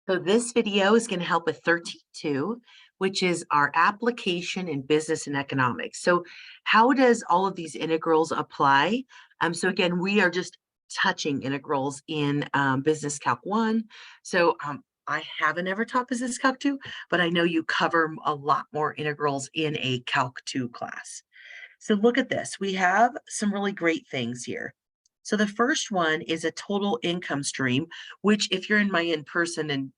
So this video is going to help with 13.2, which is our application in business and economics. So how does all of these integrals apply? So again, we are just touching integrals in Business Calc 1. So I haven't ever taught Business Calc 2, but I know you cover a lot more integrals in a Calc 2 class. So look at this. We have some really great things here. So the first one is a total income stream, which if you're in my in-person and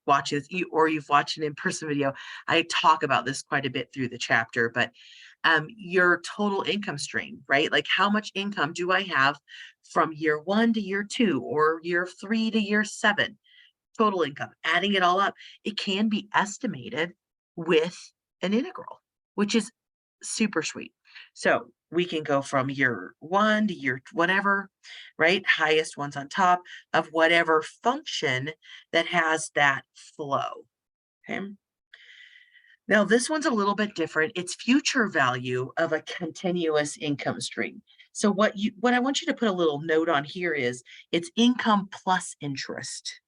watch this, or you've watched an in-person video, I talk about this quite a bit through the chapter, but your total income stream, right? Like how much income do I have from year 1 to year 2 or year 3 to year 7? Total income, adding it all up, it can be estimated with an integral, which is super sweet. So we can go from year 1 to year whatever, right? Highest ones on top of whatever function that has that flow. Okay. Now this one's a little bit different. It's future value of a continuous income stream. So what I want you to put a little note on here is it's income plus interest.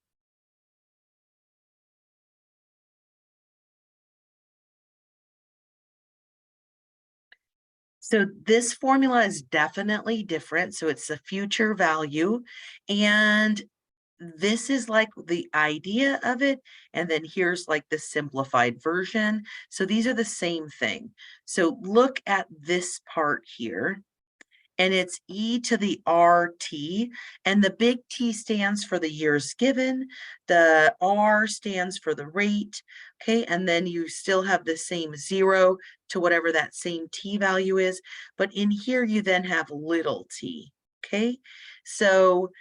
So this formula is definitely different. So it's the future value. And this is like the idea of it. And then here's like the simplified version. So these are the same thing. So look at this part here. And it's e to the RT, and the big T stands for the years given, the R stands for the rate, okay, and then you still have the same 0 to whatever that same T value is, but in here you then have little t, okay? So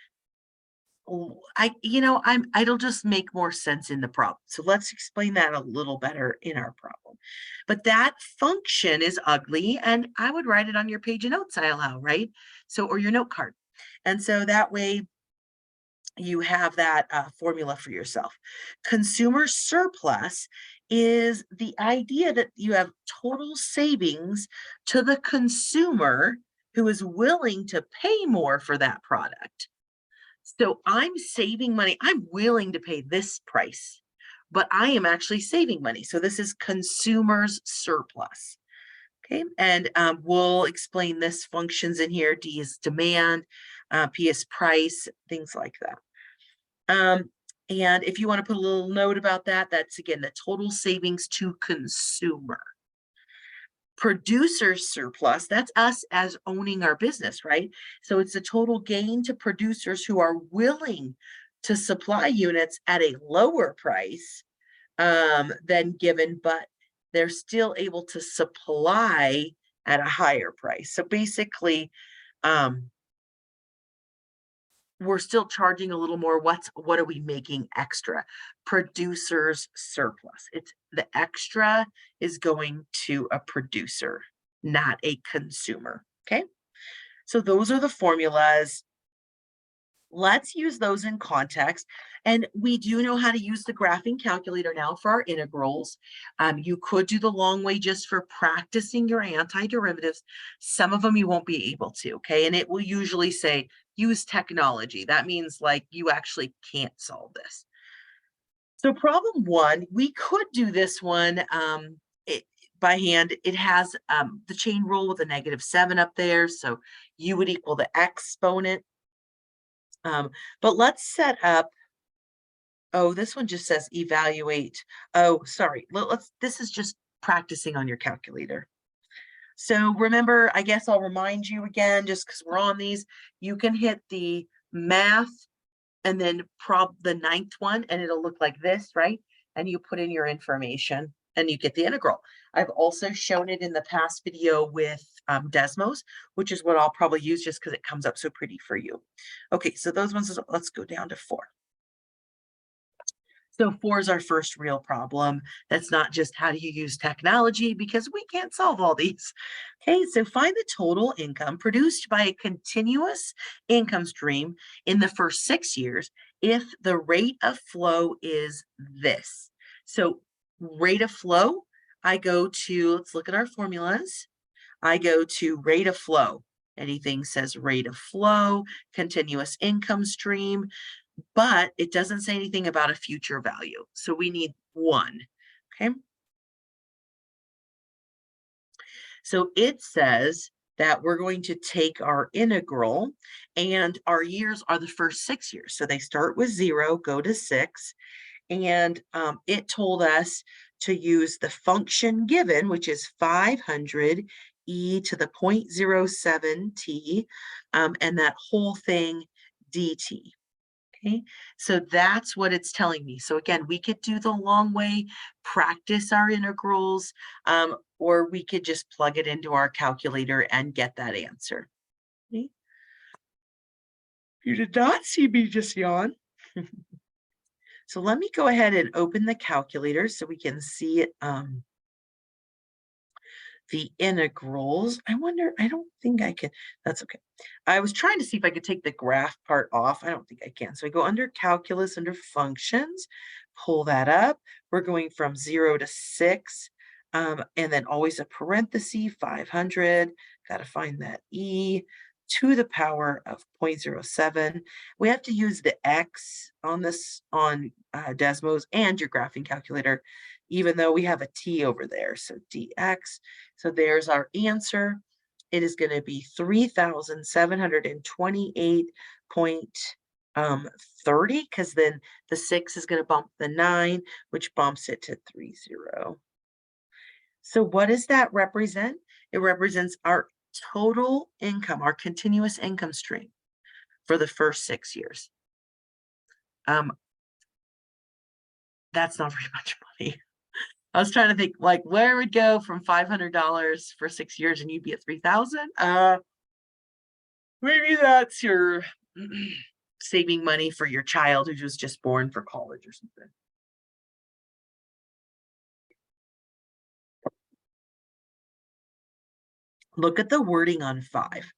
it'll just make more sense in the problem. So let's explain that a little better in our problem. But that function is ugly, and I would write it on your page of notes, I allow, right? So, or your note card. And so that way you have that formula for yourself. Consumer surplus is the idea that you have total savings to the consumer who is willing to pay more for that product. So I'm saving money. I'm willing to pay this price, but I am actually saving money. So this is consumer's surplus. Okay, and we'll explain this functions in here. D is demand, P is price, things like that. And if you want to put a little note about that, that's again the total savings to consumer. Producer surplus, that's us as owning our business, right? So it's a total gain to producers who are willing to supply units at a lower price than given, but they're still able to supply at a higher price. So basically, we're still charging a little more. What are we making extra? Producer's surplus. It's the extra is going to a producer, not a consumer. Okay. So those are the formulas. Let's use those in context. And we do know how to use the graphing calculator now for our integrals. You could do the long way just for practicing your antiderivatives. Some of them you won't be able to, okay? And it will usually say use technology. That means like you actually can't solve this. So problem 1, we could do this one by hand. It has the chain rule with a -7 up there. So u would equal the exponent. But let's set up, oh, this one just says evaluate. Oh, sorry. This is just practicing on your calculator. So remember, I guess I'll remind you again, just because we're on these, you can hit the math and then the 9th one, and it'll look like this, right? And you put in your information and you get the integral. I've also shown it in the past video with Desmos, which is what I'll probably use just because it comes up so pretty for you. Okay, so those ones, let's go down to 4. So 4 is our first real problem. That's not just how do you use technology, because we can't solve all these. Okay, so find the total income produced by a continuous income stream in the first 6 years if the rate of flow is this. So rate of flow, I go to, let's look at our formulas. I go to rate of flow. Anything says rate of flow, continuous income stream. but it doesn't say anything about a future value. So we need 1, okay? So it says that we're going to take our integral, and our years are the first 6 years. So they start with 0, go to 6, and it told us to use the function given, which is 500 e to the 0.07 t, and that whole thing dt. Okay, so that's what it's telling me. So again, we could do the long way, practice our integrals, or we could just plug it into our calculator and get that answer. Okay. You did not see me just yawn. So let me go ahead and open the calculator so we can see it, the integrals. I wonder, I don't think I can, that's okay. I was trying to see if I could take the graph part off. I don't think I can. So I go under calculus, under functions, pull that up. We're going from 0 to 6, and then always a parenthesis, 500. Got to find that e to the power of 0.07. We have to use the x on this, on Desmos and your graphing calculator, even though we have a t over there. So dx. So there's our answer. It is going to be 3,728.30, because then the 6 is going to bump the 9, which bumps it to 30. So what does that represent? It represents our total income, our continuous income stream for the first 6 years. That's not very much money. I was trying to think, like, where it would go from $500 for 6 years and you'd be at 3,000. Maybe that's your saving money for your child who was just born for college or something. Look at the wording on 5.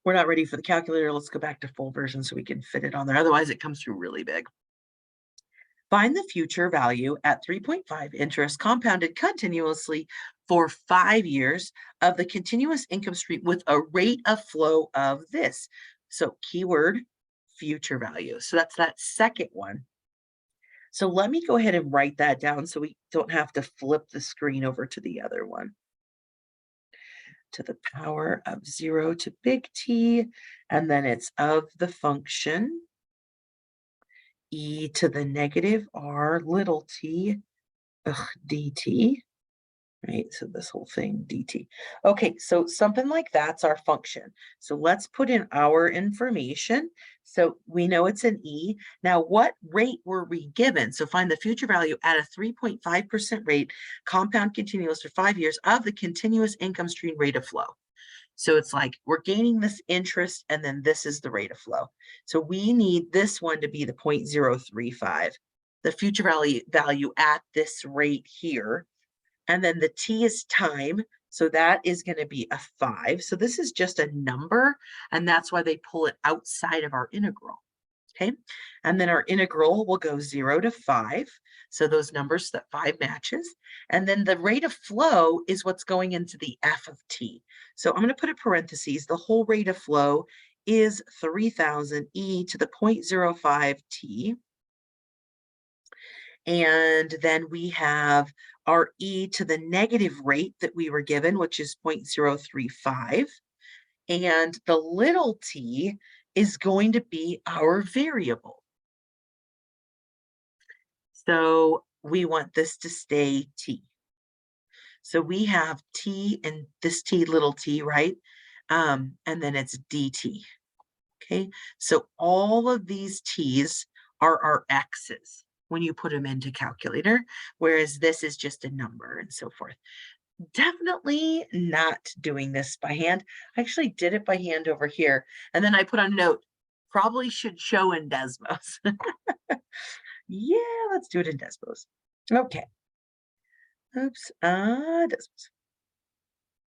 We're not ready for the calculator. Let's go back to full version so we can fit it on there. Otherwise, it comes through really big. Find the future value at 3.5 interest compounded continuously for 5 years of the continuous income stream with a rate of flow of this. So keyword future value. So that's that second one. So let me go ahead and write that down so we don't have to flip the screen over to the other one. To the power of 0 to big T, and then it's of the function e to the negative r little t, dt, right? So this whole thing dt. Okay, so something like that's our function. So let's put in our information. So we know it's an e. Now, what rate were we given? So find the future value at a 3.5% rate, compound continuous for 5 years of the continuous income stream rate of flow. So it's like we're gaining this interest, and then this is the rate of flow. So we need this one to be the 0.035, the future value at this rate here. And then the t is time. So that is going to be a 5. So this is just a number, and that's why they pull it outside of our integral. Okay. And then our integral will go 0 to 5. So those numbers, that 5 matches. And then the rate of flow is what's going into the f of t. So I'm going to put a parentheses. The whole rate of flow is 3,000 e to the 0.05 t. And then we have our e to the negative rate that we were given, which is 0.035. And the little t is going to be our variable. So we want this to stay t. So we have t and this t little t, right? And then it's dt. Okay, so all of these t's are our x's when you put them into calculator, whereas this is just a number and so forth. Definitely not doing this by hand. I actually did it by hand over here. And then I put a note, probably should show in Desmos. Yeah, let's do it in Desmos. Okay. Oops, Desmos.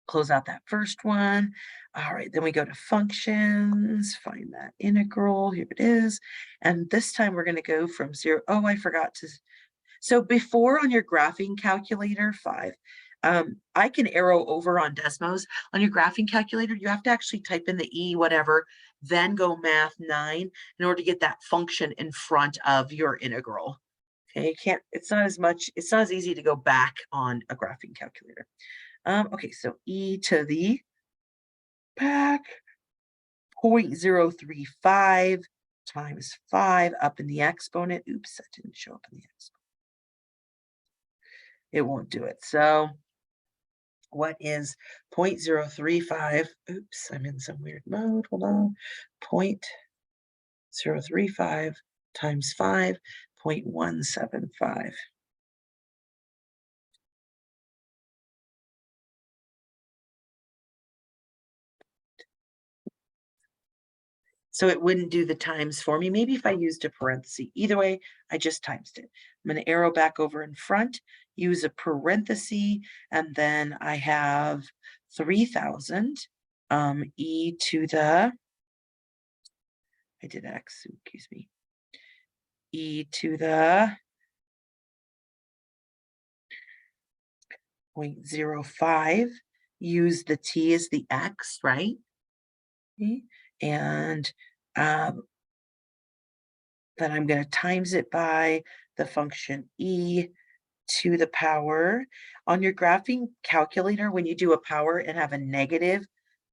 Close out that first one. All right, then we go to functions, find that integral. Here it is. And this time we're going to go from 0. Oh, I forgot to. So before on your graphing calculator 5, I can arrow over on Desmos. On your graphing calculator, you have to actually type in the E whatever, then go math 9 in order to get that function in front of your integral. Okay, you can't, it's not as much, it's not as easy to go back on a graphing calculator. Okay, so e to the back 0.035 times 5 up in the exponent. Oops, that didn't show up in the exponent. It won't do it. So what is 0.035? Oops, I'm in some weird mode. Hold on. 0.035 times 5.175. So it wouldn't do the times for me. Maybe if I used a parenthesis. Either way, I just times it. I'm going to arrow back over in front, use a parenthesis, and then I have 3,000 e to the, I did x, excuse me, e to the 0.05. Use the t as the x, right? Okay. And then I'm going to times it by the function e to the power. On your graphing calculator, when you do a power and have a negative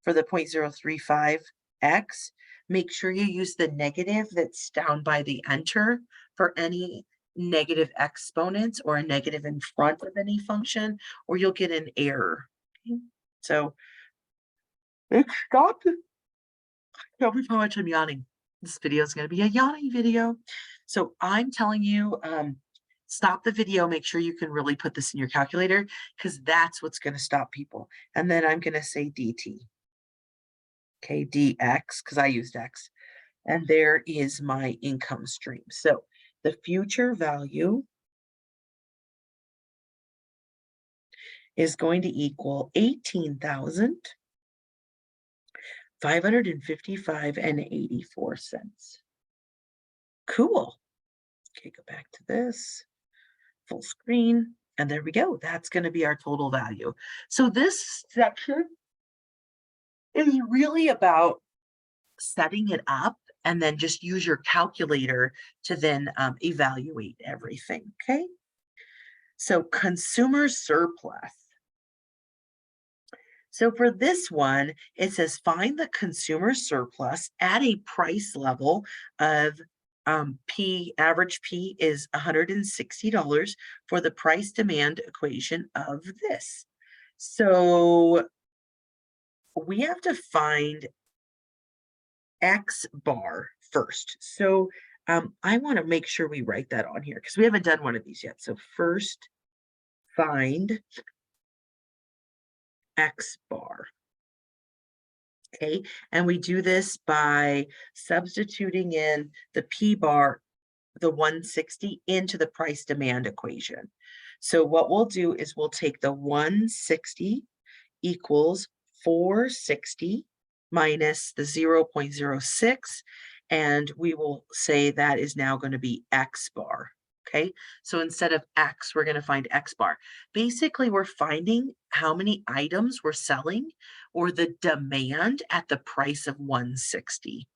for the 0.035x, make sure you use the negative that's down by the enter for any negative exponents or a negative in front of any function, or you'll get an error. Okay? So stop. Tell me how much I'm yawning. This video is going to be a yawning video. So I'm telling you, stop the video. Make sure you can really put this in your calculator because that's what's going to stop people. And then I'm going to say dt. Okay, dx, because I used x. And there is my income stream. So the future value is going to equal 18,555 and 84 cents. Cool. Okay, go back to this, full screen, and there we go. That's going to be our total value. So this section is really about setting it up and then just use your calculator to then evaluate everything, okay? So consumer surplus. So for this one, it says find the consumer surplus at a price level of average P is $160 for the price demand equation of this. So we have to find X bar first. So I want to make sure we write that on here because we haven't done one of these yet. So first find X bar. Okay, and we do this by substituting in the P bar, the 160, into the price demand equation. So what we'll do is we'll take the 160 equals 460 minus the 0.06, and we will say that is now going to be X bar. Okay, so instead of X, we're going to find X bar. Basically, we're finding how many items we're selling or the demand at the price of 160.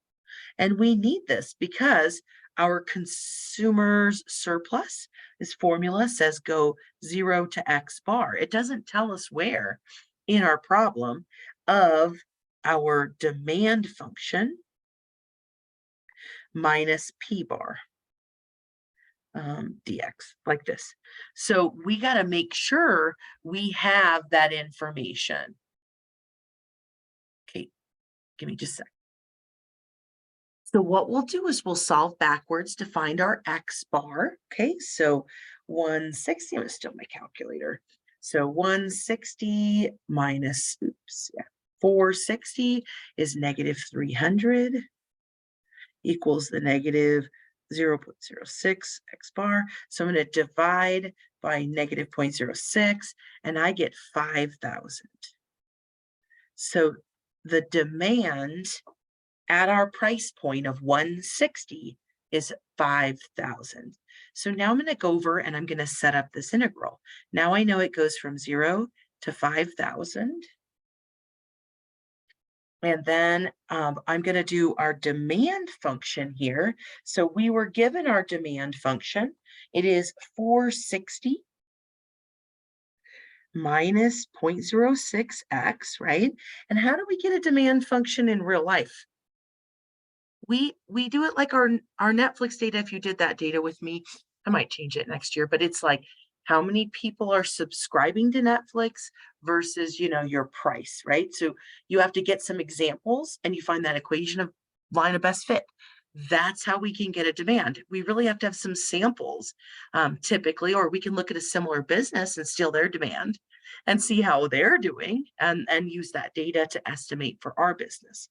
And we need this because our consumer's surplus, this formula says go 0 to X bar. It doesn't tell us where in our problem of our demand function minus P bar. Dx, like this. So we got to make sure we have that information. Okay, give me just a sec. So what we'll do is we'll solve backwards to find our X bar. Okay, so 160, I'm going to steal my calculator. So 160 minus, 460 is negative 300 equals the negative 0.06 X bar. So I'm going to divide by negative 0.06 and I get 5,000. So the demand at our price point of 160 is 5,000. So now I'm going to go over and I'm going to set up this integral. Now I know it goes from 0 to 5,000. And then I'm going to do our demand function here. So we were given our demand function. It is 460 minus 0.06x, right? And how do we get a demand function in real life? We do it like our Netflix data. If you did that data with me, I might change it next year, but it's like how many people are subscribing to Netflix versus, your price, right? So you have to get some examples and you find that equation of line of best fit. That's how we can get a demand. We really have to have some samples, typically, or we can look at a similar business and steal their demand and see how they're doing and use that data to estimate for our business.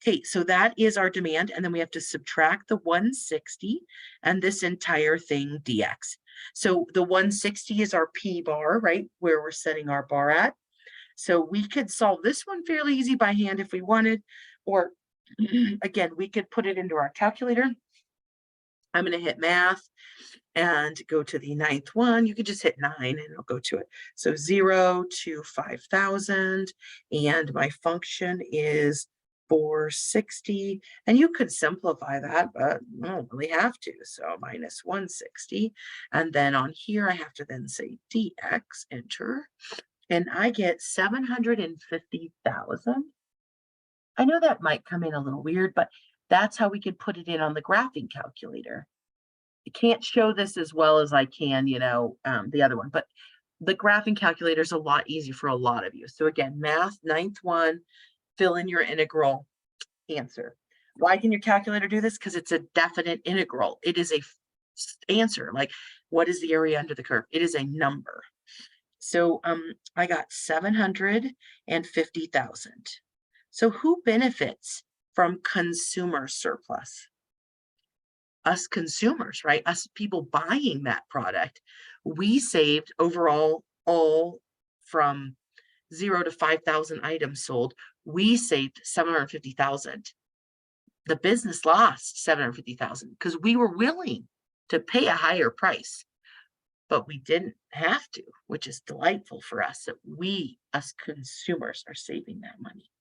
Okay, so that is our demand, and then we have to subtract the 160 and this entire thing dx. So the 160 is our P bar, right, where we're setting our bar at. So we could solve this one fairly easy by hand if we wanted, or again, we could put it into our calculator. I'm going to hit math and go to the ninth one. You could just hit 9 and it'll go to it. So 0 to 5,000, and my function is 460. And you could simplify that, but I don't really have to. So minus 160. And then on here, I have to then say dx, enter, and I get 750,000. I know that might come in a little weird, but that's how we could put it in on the graphing calculator. I can't show this as well as I can, the other one, but the graphing calculator is a lot easier for a lot of you. So again, math, ninth one, fill in your integral answer. Why can your calculator do this? Because it's a definite integral. It is a answer. Like, what is the area under the curve? It is a number. So I got 750,000. So who benefits from consumer surplus? Us consumers, right? Us people buying that product. We saved overall, all from 0 to 5,000 items sold. We saved 750,000. The business lost 750,000 because we were willing to pay a higher price, but we didn't have to, which is delightful for us that we, us consumers, are saving that money.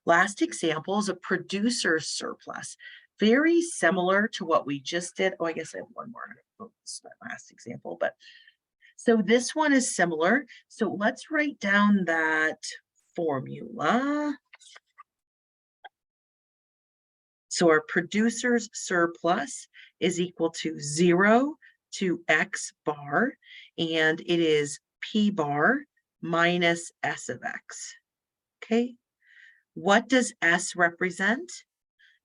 Last example is a producer surplus. Very similar to what we just did. Oh, I guess I have one more. Oh, this is my last example, but so this one is similar. So let's write down that formula. So our producer's surplus is equal to 0 to x bar, and it is P bar minus S of x. Okay. What does S represent?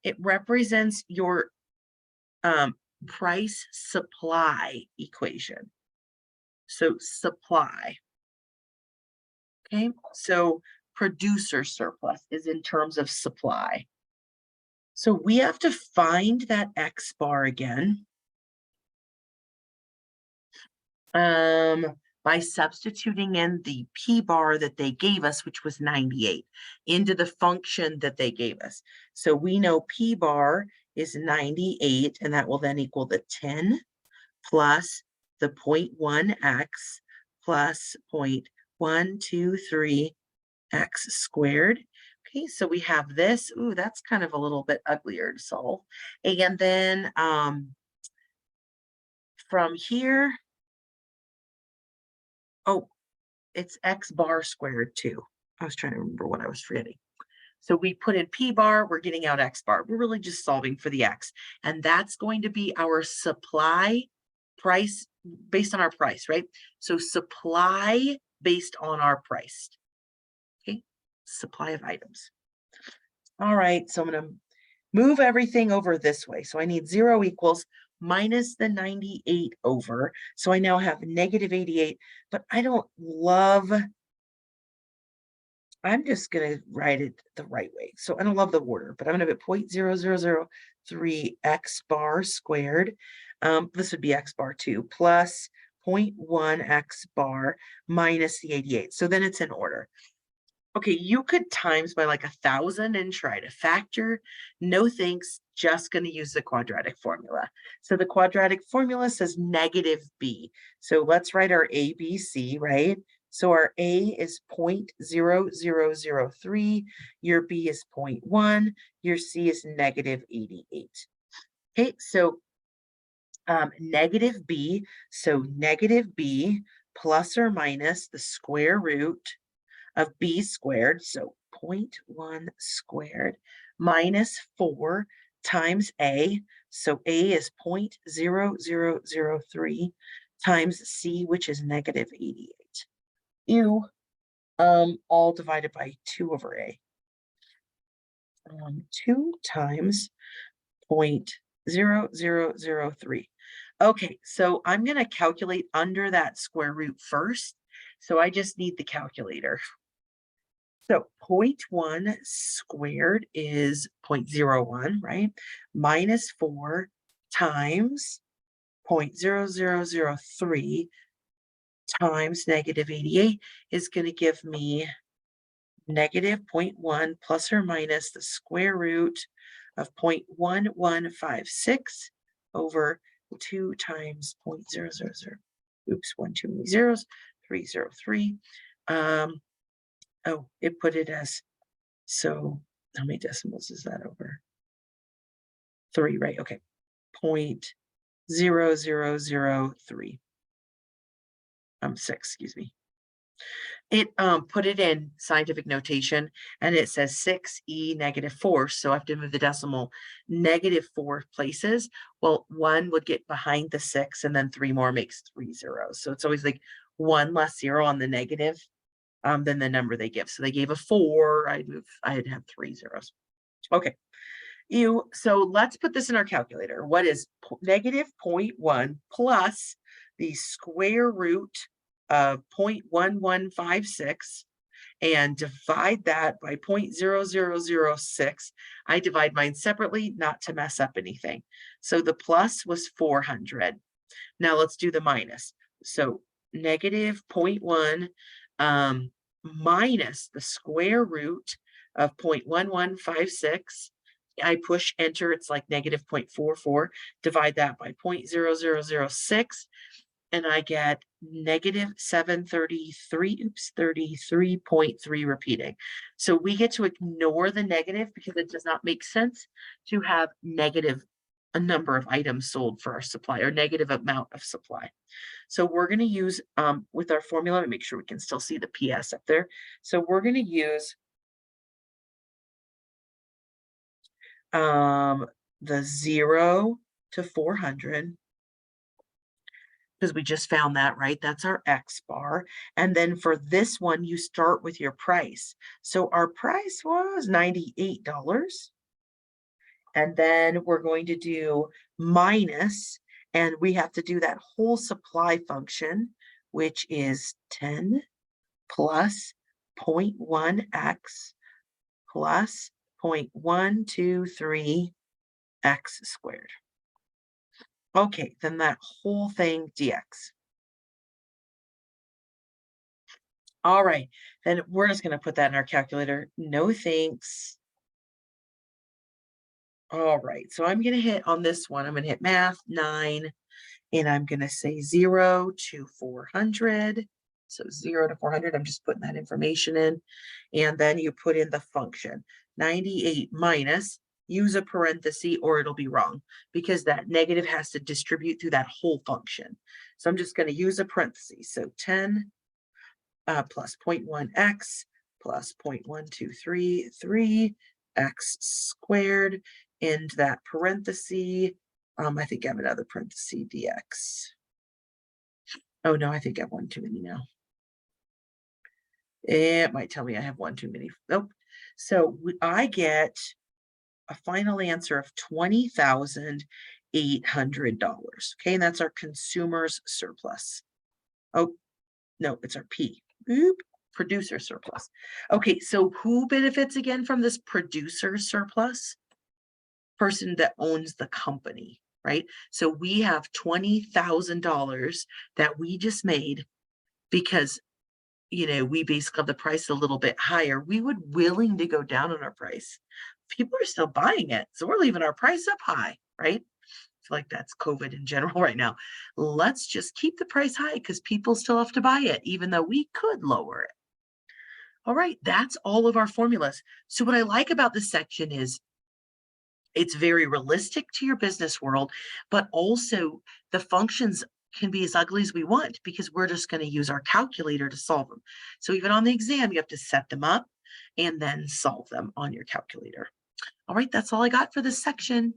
It represents your price supply equation. So supply. Okay, so producer surplus is in terms of supply. So we have to find that X bar again by substituting in the P bar that they gave us, which was 98, into the function that they gave us. So we know P bar is 98, and that will then equal the 10 plus the 0.1x plus 0.123x squared. Okay, so we have this. Ooh, that's kind of a little bit uglier to solve. And then from here, oh, it's x bar squared too. I was trying to remember what I was forgetting. So we put in P bar, we're getting out x bar. We're really just solving for the x. And that's going to be our supply price based on our price, right? So supply based on our price. Okay, supply of items. All right, so I'm going to move everything over this way. So I need 0 equals minus the 98 over. So I now have negative 88, but I don't love, I'm just going to write it the right way. So I don't love the order, but I'm going to put 0.0003 x bar squared. This would be x bar 2 plus 0.1 x bar minus the 88. So then it's in order. Okay, you could times by like 1,000 and try to factor. No thanks, just going to use the quadratic formula. So the quadratic formula says negative b. So let's write our ABC, right? So our A is 0.0003, your B is 0.1, your C is negative 88. Okay, so negative B, so negative B plus or minus the square root of B squared, so zero point 0.1 squared minus 4 times A, so A is 0.0003 times C, which is negative 88. Ew, all divided by 2 over A. 2 times 0.0003. Okay, so I'm going to calculate under that square root first. So I just need the calculator. So 0.1 squared is 0.01, right? Minus 4 times 0.0003 times negative 88 is going to give me negative 0.1 plus or minus the square root of 0.1156 over 2 times 0.000. Oops, one too many zeros, 303. Oh, it put it as, so how many decimals is that over? 3, right? Okay, 0.0003. 6, excuse me. It put it in scientific notation and it says 6e negative 4. So I have to move the decimal negative 4 places. Well, 1 would get behind the 6 and then 3 more makes 3 zeros. So it's always like 1 less 0 on the negative than the number they give. So they gave a 4. I had 3 zeros. Okay. So let's put this in our calculator. What is negative 0.1 plus the square root of 0.1156 and divide that by 0.0006. I divide mine separately, not to mess up anything. So the plus was 400. Now let's do the minus. So negative 0.1 minus the square root of 0.1156. I push enter, it's like negative 0.44. Divide that by 0.0006, and I get negative 733, 33.3 repeating. So we get to ignore the negative because it does not make sense to have a number of items sold for our supply or negative amount of supply. So we're going to use with our formula to make sure we can still see the PS up there. So we're going to use the 0 to 400, because we just found that, right? That's our X bar. And then for this one, you start with your price. So our price was $98. And then we're going to do minus, and we have to do that whole supply function, which is 10 plus 0.1x plus 0.123x squared. Okay, then that whole thing dx. All right, then we're just going to put that in our calculator. No thanks. All right, so I'm going to hit on this one. I'm going to hit math 9, and I'm going to say 0 to 400. So 0 to 400, I'm just putting that information in. And then you put in the function 98 minus, use a parenthesis or it'll be wrong because that negative has to distribute through that whole function. So I'm just going to use a parenthesis. So 10 plus 0.1x plus 0.1233 x squared, and that parenthesis, I think I have another parenthesis dx. Oh no, I think I have one too many now. It might tell me I have one too many. Nope. So I get a final answer of $20,800. Okay, and that's our consumer's surplus. Oh, no, it's our P. Oop, producer surplus. Okay, so who benefits again from this producer surplus? Person that owns the company, right? So we have $20,000 that we just made because, we basically have the price a little bit higher. We would willing to go down on our price. People are still buying it, so we're leaving our price up high, right? feel like that's COVID in general right now. Let's just keep the price high because people still have to buy it, even though we could lower it. All right, that's all of our formulas. So what I like about this section is it's very realistic to your business world, but also the functions can be as ugly as we want because we're just going to use our calculator to solve them. So even on the exam, you have to set them up and then solve them on your calculator. All right, that's all I got for this section.